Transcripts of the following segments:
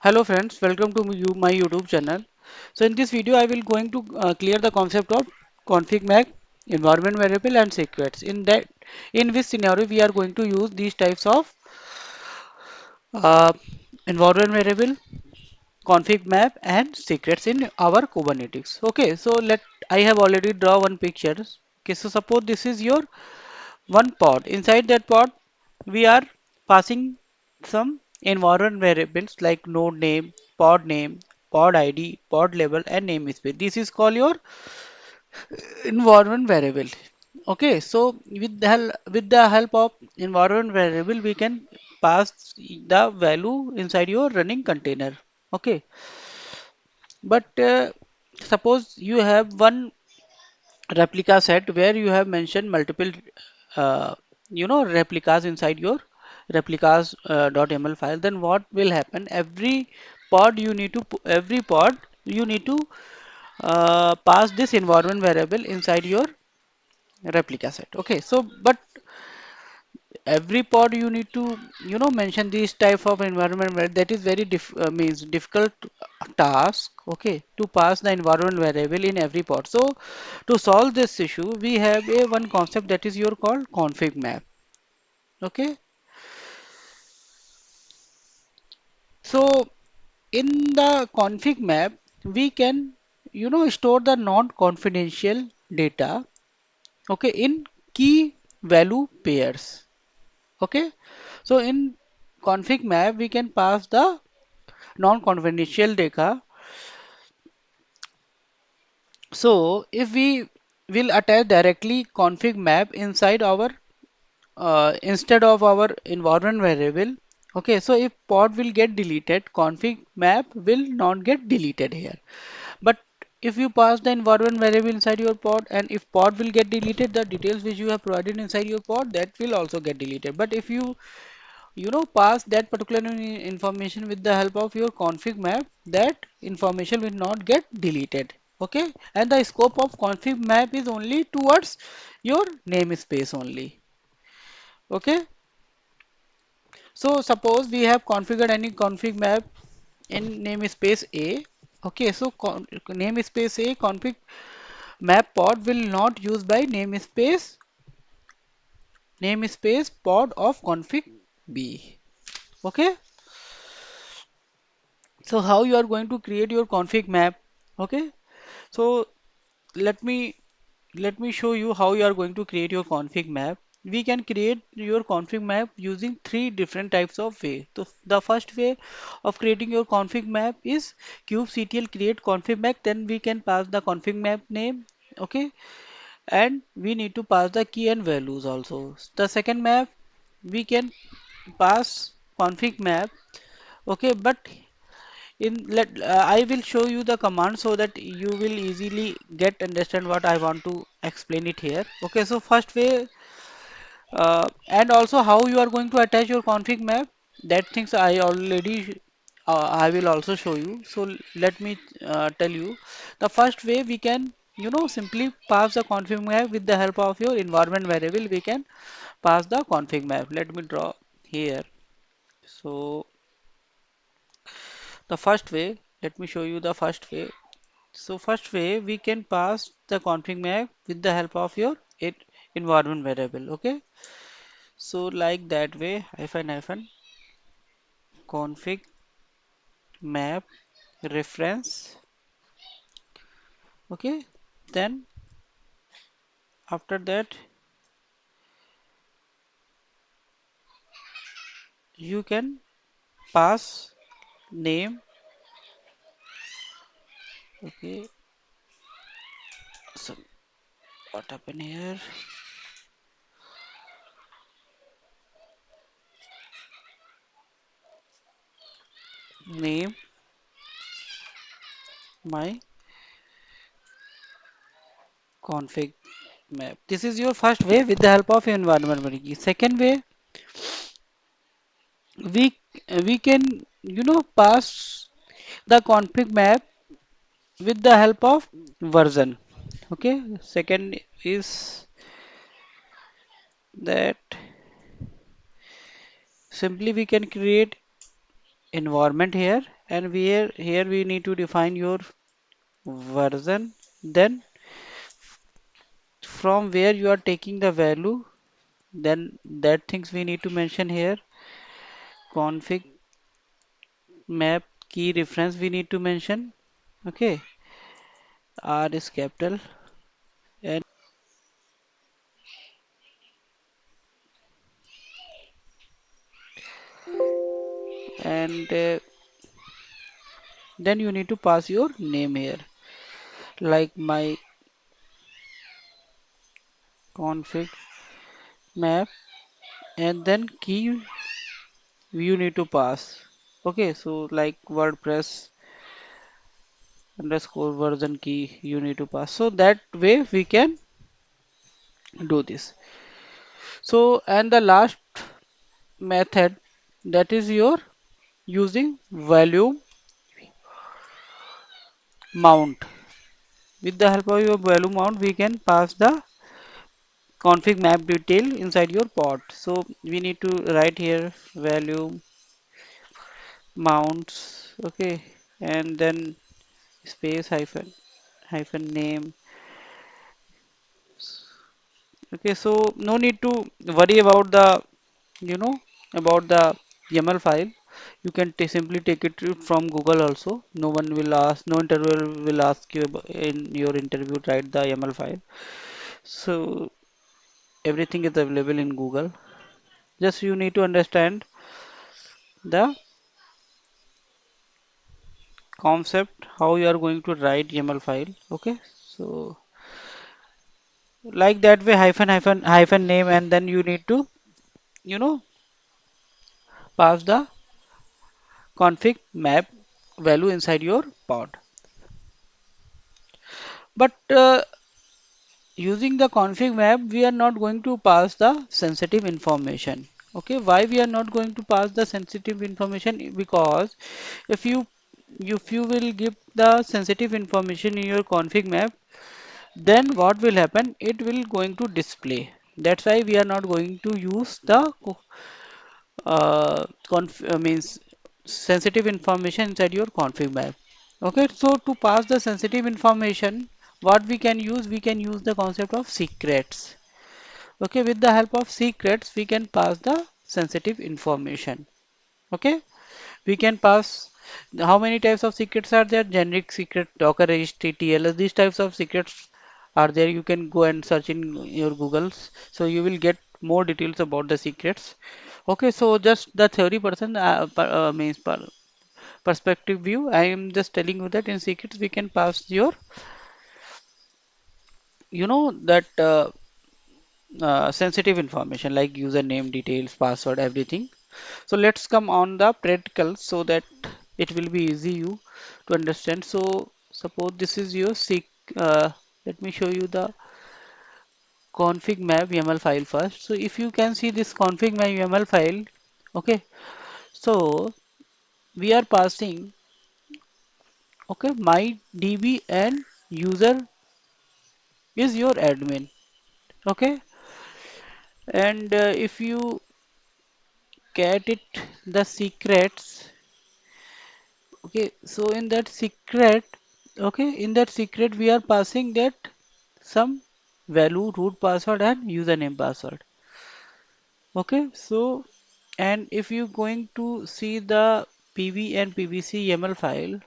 Hello friends, welcome to my YouTube channel. So in this video I will going to clear the concept of config map, environment variable and secrets. In which scenario we are going to use these types of uh, environment variable, config map and secrets in our Kubernetes. Okay, so let I have already draw one picture. Okay, so suppose this is your one pod. Inside that pod we are passing some environment variables like name, pod ID, pod level and namespace. This is called your environment variable. Okay, so with the help of environment variable, we can pass the value inside your running container. Okay, but suppose you have one replica set where you have mentioned multiple uh, replicas inside your replicas .ml file, then what will happen? Every pod you need to pass this environment variable inside your replica set. Okay, so but every pod you need to mention this type of environment where that is very means difficult task, okay, to pass the environment variable in every pod. So to solve this issue we have a one concept that is your called config map. Okay, so in the config map we can store the non-confidential data, okay, in key value pairs. Okay, so in config map we can pass the non-confidential data. So if we will attach directly config map inside our instead of our environment variable, okay, so if pod will get deleted, config map will not get deleted here. But if you pass the environment variable inside your pod and if pod will get deleted, the details which you have provided inside your pod that will also get deleted. But if you pass that particular information with the help of your config map, that information will not get deleted. Okay, and the scope of config map is only towards your namespace only. Okay, so suppose we have configured any config map in namespace A. Okay, so namespace A config map pod will not use by namespace pod of config B. Okay, so how you are going to create your config map? Okay, so let me let me show you how you are going to create your config map. We can create your config map using three different types of way. So the first way of creating your config map is kubectl create config map. Then we can pass the config map name. Okay, and we need to pass the key and values also. The second map we can pass config map. Okay, but I will show you the command so that you will easily get understand what I want to explain it here. Okay, so first way and also how you are going to attach your config map, that things I will also show you. So let me tell you the first way. We can simply pass the config map with the help of your environment variable. We can pass the config map. Let me draw here. So the first way, let me show you the first way. So first way we can pass the config map with the help of your environment variable. Okay, so like that way, hyphen config map reference. Okay, then after that you can pass name. Okay, so what happened here? Name my config map. This is your first way with the help of your environment variable. Second way, we we can pass the config map with the help of version. Okay, second is that simply we can create environment here and here we need to define your version. Then from where you are taking the value, then that things we need to mention here. Config map key reference we need to mention. Okay, R is capital, and then you need to pass your name here, like my config map, and then key you need to pass. Okay, so like WordPress underscore version key you need to pass. So that way we can do this. So and the last method, that is your using volume mount. With the help of your volume mount, we can pass the config map detail inside your pod. So we need to write here volume mounts, okay, and then space hyphen name. Okay, so no need to worry about the, you know, about the YAML file. You can simply take it from Google also. No one will ask, no interviewer will ask you in your interview write the YAML file. So everything is available in Google. Just you need to understand the concept how you are going to write YAML file. Okay, so like that way hyphen name, and then you need to, you know, pass the config map value inside your pod. But using the config map, we are not going to pass the sensitive information. Okay, why we are not going to pass the sensitive information? Because if you will give the sensitive information in your config map, then what will happen? It will going to display. That's why we are not going to use the means sensitive information inside your config map. Okay, so to pass the sensitive information, what we can use the concept of secrets. Okay, with the help of secrets, we can pass the sensitive information. Okay, we can pass how many types of secrets are there? Generic secret, Docker registry, TLS, these types of secrets are there. You can go and search in your Googles, so you will get more details about the secrets. Okay, so just the theory person means perspective view. I am just telling you that in secrets we can pass your, you know, that sensitive information like username, details, password, everything. So let's come on the practical so that it will be easy you to understand. So suppose this is your let me show you the config map YAML file first. So if you can see this config map YAML file, okay. So we are passing, okay, my DB and user is your admin, okay. And if you get it the secrets, okay, so in that secret, okay, in that secret we are passing that some value, root password and username password. Okay, so and if you going to see the PV and PVC YAML file,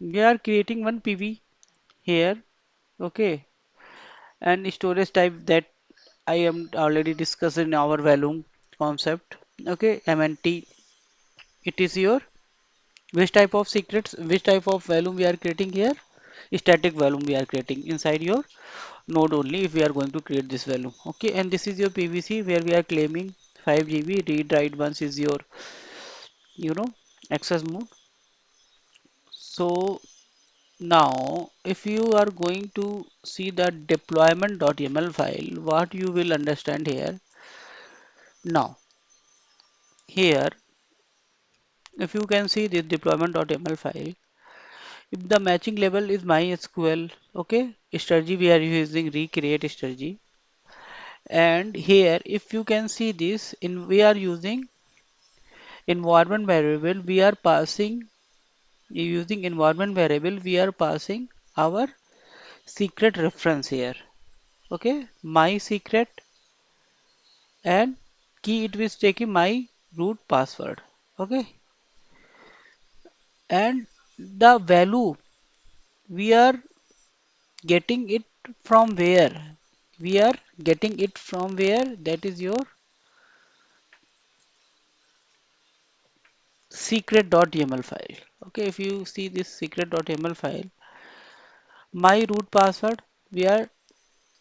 we are creating one PV here, okay, and storage type that I am already discussed in our volume concept. Okay, MNT, it is your which type of secrets, which type of volume we are creating here? Static volume we are creating inside your node only if we are going to create this volume. Okay, and this is your PVC where we are claiming 5 GB read write once is your, you know, access mode. So now if you are going to see the deployment.yml file, what you will understand here. Now here if you can see the deployment.yml file, if the matching label is MySQL, okay, strategy we are using recreate strategy, And here, if you can see this, in we are using environment variable, we are passing using environment variable, we are passing our secret reference here. Okay, my secret and key it is taking my root password. Okay, and the value we are getting it from where? We are getting it from where? That is your secret.yml file. Okay, if you see this secret.yml file, my root password, we are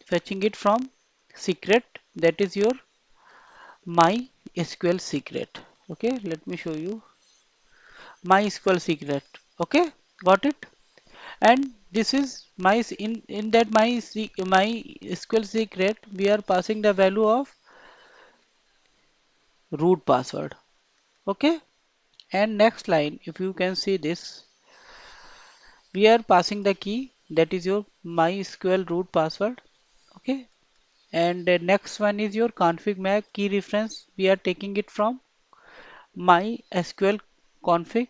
fetching it from secret, that is your my SQL secret. Okay, let me show you my SQL secret. Okay, got it? And this is my in that my SQL secret, we are passing the value of root password. Okay, and next line, if you can see this, we are passing the key, that is your MySQL root password. Okay, and the next one is your config map key reference. We are taking it from MySQL config,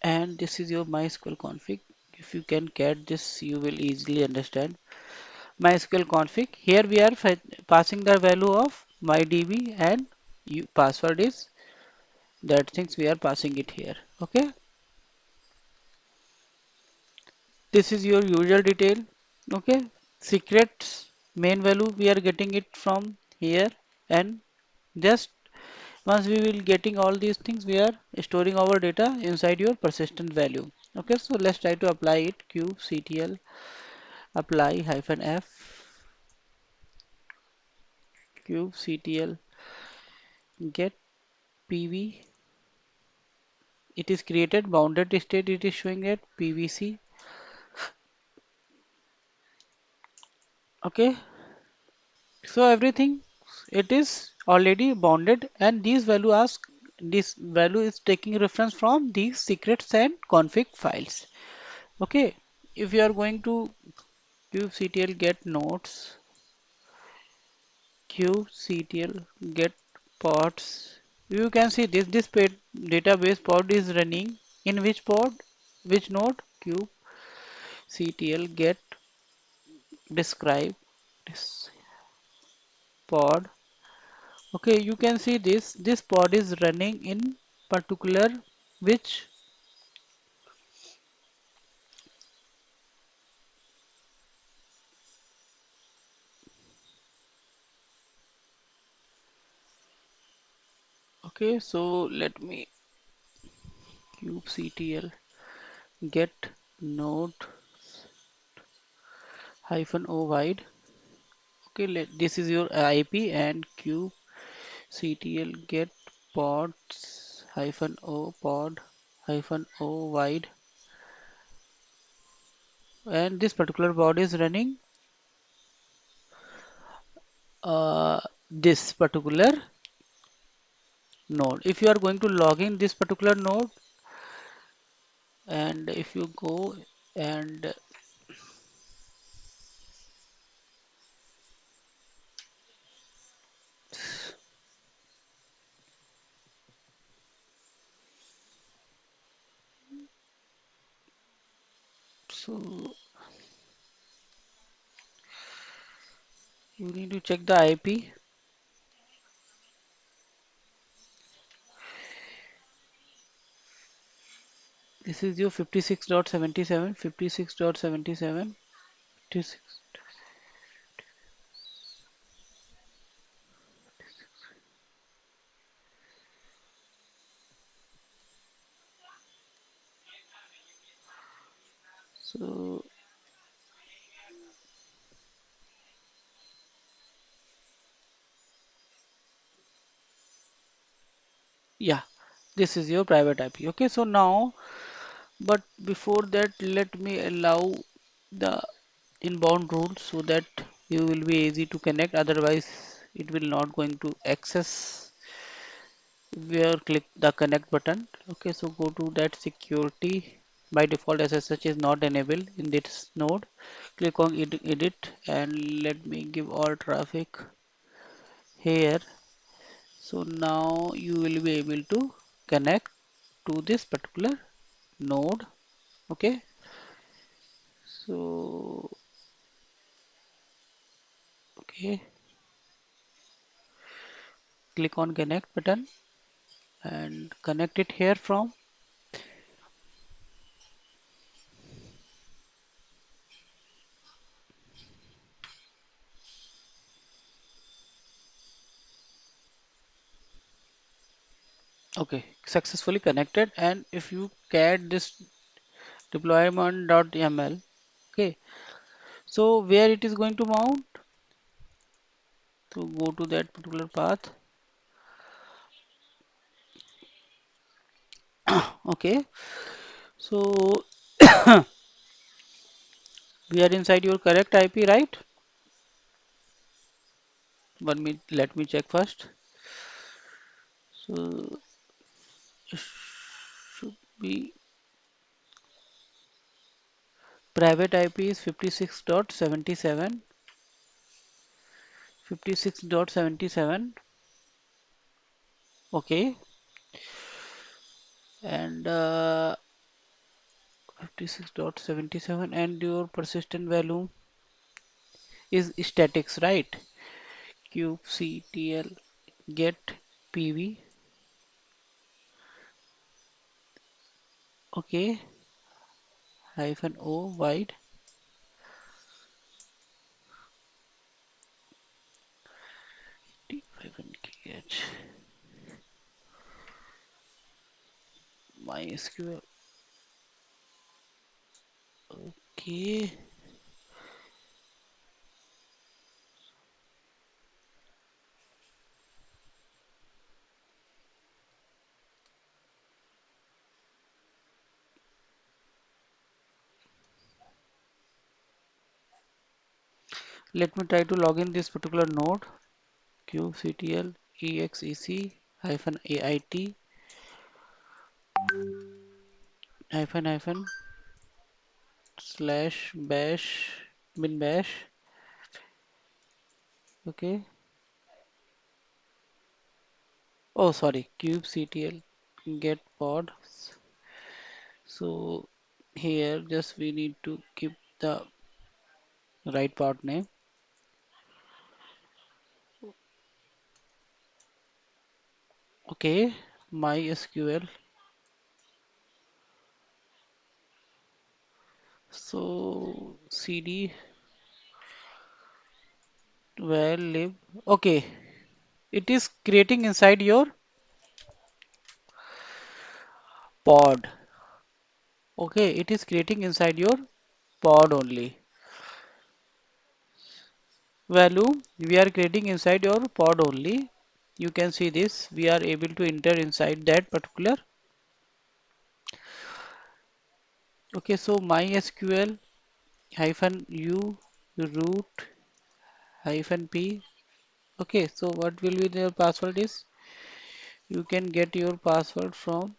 and this is your MySQL config. If you can get this, you will easily understand. MySQL config. Here we are passing the value of MyDB and password is that things we are passing it here. Okay, this is your user detail. Okay, secrets main value we are getting it from here, and just once we will getting all these things, we are storing our data inside your persistent value. Okay, so let's try to apply it. Kubectl apply hyphen f kubectl get pv. It is created bounded state, it is showing at pvc. Okay, so everything it is already bounded, and this value is taking reference from these secrets and config files. Okay, if you are going to kubectl get nodes, kubectl get pods, you can see this database pod is running in which pod, which node? Kubectl get describe this pod. Okay, you can see this pod is running in particular which. Okay, so let me kubectl get node hyphen o wide. Okay, this is your IP, and kubectl get pods hyphen o pod hyphen o wide, and this particular pod is running uh, this particular node. If you are going to log in this particular node, and if you go and so you need to check the IP. This is your 56.77, 56.77, 56. So yeah, this is your private IP. Okay, so now, but before that, let me allow the inbound rules so that you will be easy to connect. Otherwise, it will not going to access where click the connect button. Okay, so go to that security. By default SSH is not enabled in this node. Click on edit and let me give all traffic here. So now you will be able to connect to this particular node. Okay, so okay, click on connect button and connect it here from. Okay, successfully connected. And if you get this deployment.yaml, okay, so where it is going to mount, to go to that particular path. Okay, so we are inside your correct IP, right? Let me check first. So it should be private IP is 56.77, 56.77. Okay, and 56.77, and your persistent value is statics, right? kubectl get pv. Okay, hyphen o wide d hyphen kh mysql. Okay, let me try to log in this particular node. kubectl exec hyphen ait hyphen slash bash bin bash. Okay, oh sorry, kubectl get pod. So here just we need to keep the right part name. Okay, MySQL. So cd where lib. Okay, it is creating inside your pod. Okay, it is creating inside your pod only. Value we are creating inside your pod only. You can see this. We are able to enter inside that particular. Okay, so MySQL hyphen u root hyphen p. Okay, so what will be the password is? You can get your password from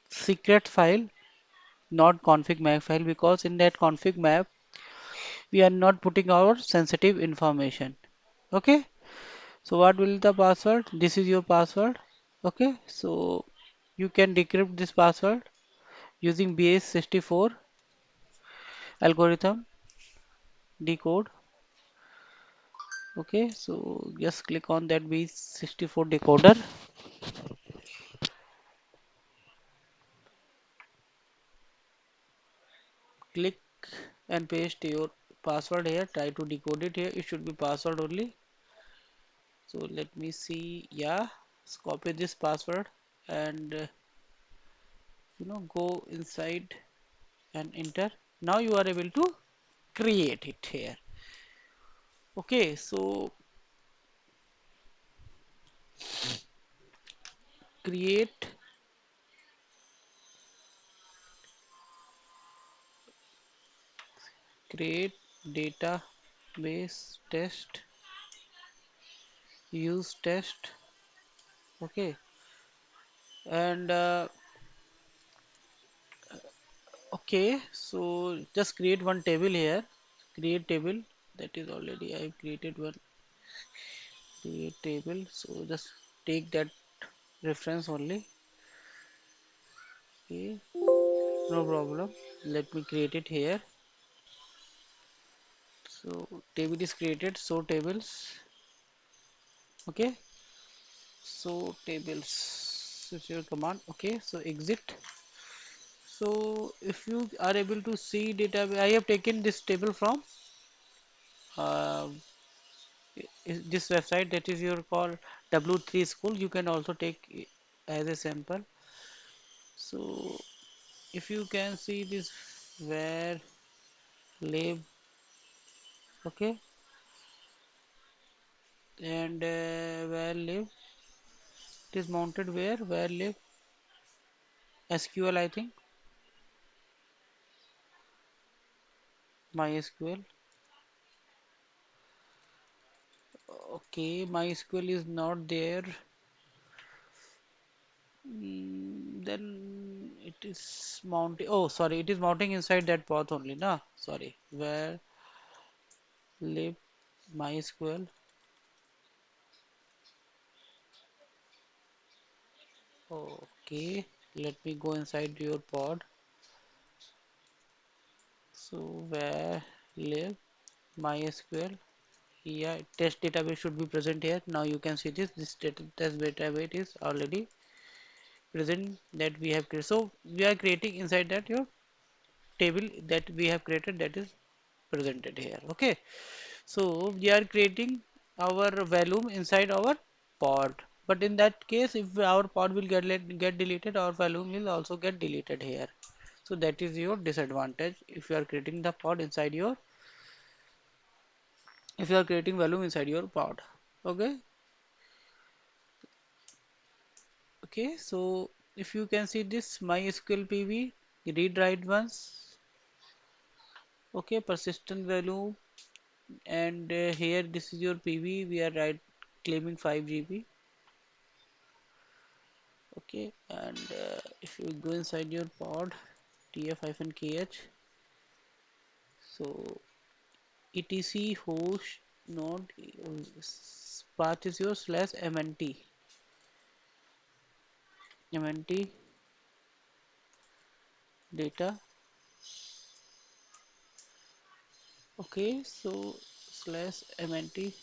secret file, not config map file, because in that config map we are not putting our sensitive information. Okay, so what will the password? This is your password. Okay, so you can decrypt this password using base64 algorithm decode. Okay, so just click on that base64 decoder. Click and paste your password here. Try to decode it here. It should be password only. So let me see. Yeah, let's copy this password and go inside and enter. Now you are able to create it here. Okay, so create create database test use test. Okay, and Okay, so just create one table here. Create table. That is already I created one. Create table. So just take that reference only. Okay, no problem. Let me create it here. So table is created. So tables. Okay. So tables. This is your command. Okay. So exit. So if you are able to see data, I have taken this table from uh, this website, that is your call W3 school. You can also take as a sample. So if you can see this where lib, okay, and where lib, it is mounted where lib SQL, I think, MySQL. Okay, MySQL is not there. Then it is mounting. Oh, sorry, it is mounting inside that path only, na? Sorry, where lib MySQL. Okay, let me go inside your pod. So where live MySQL. Yeah, test database should be present here. Now you can see this. This test database is already present that we have created. So we are creating inside that your table that we have created, that is presented here. Okay. So we are creating our volume inside our pod. But in that case, if our pod will get deleted, our volume will also get deleted here. So that is your disadvantage if you are creating the pod inside your, if you are creating volume inside your pod. Okay. Okay. So if you can see this MySQL PV read write once. Okay. Persistent value, and here this is your PV. We are right claiming 5 GB. Okay. And if you go inside your pod tf-kh, so etc host node path is your slash mnt data. Okay, so slash mnt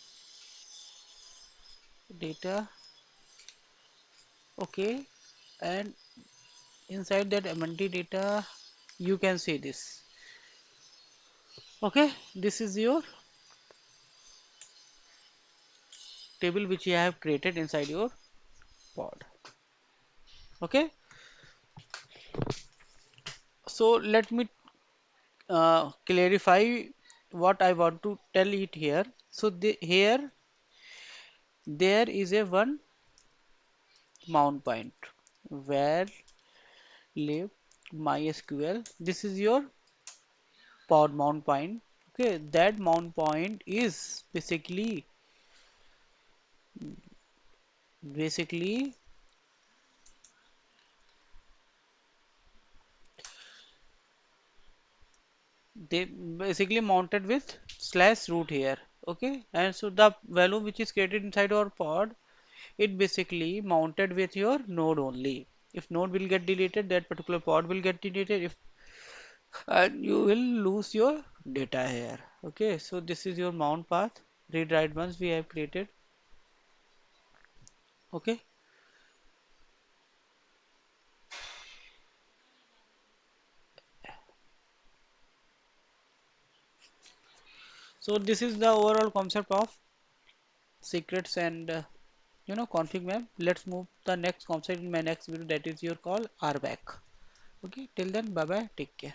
data. Okay, and inside that mnt data you can see this. Okay, this is your table which you have created inside your pod. Okay, so let me clarify what I want to tell it here. So here there is a one mount point where live MySQL. This is your pod mount point. Okay, that mount point is basically they basically mounted with slash root here. Okay, and so the value which is created inside our pod, it basically mounted with your node only. If node will get deleted, that particular pod will get deleted. If and you will lose your data here. Okay, so this is your mount path. Read write once we have created. Okay, so this is the overall concept of secrets and config map. Let's move the next concept in my next video, that is your call RBAC. Okay, till then, bye bye, take care.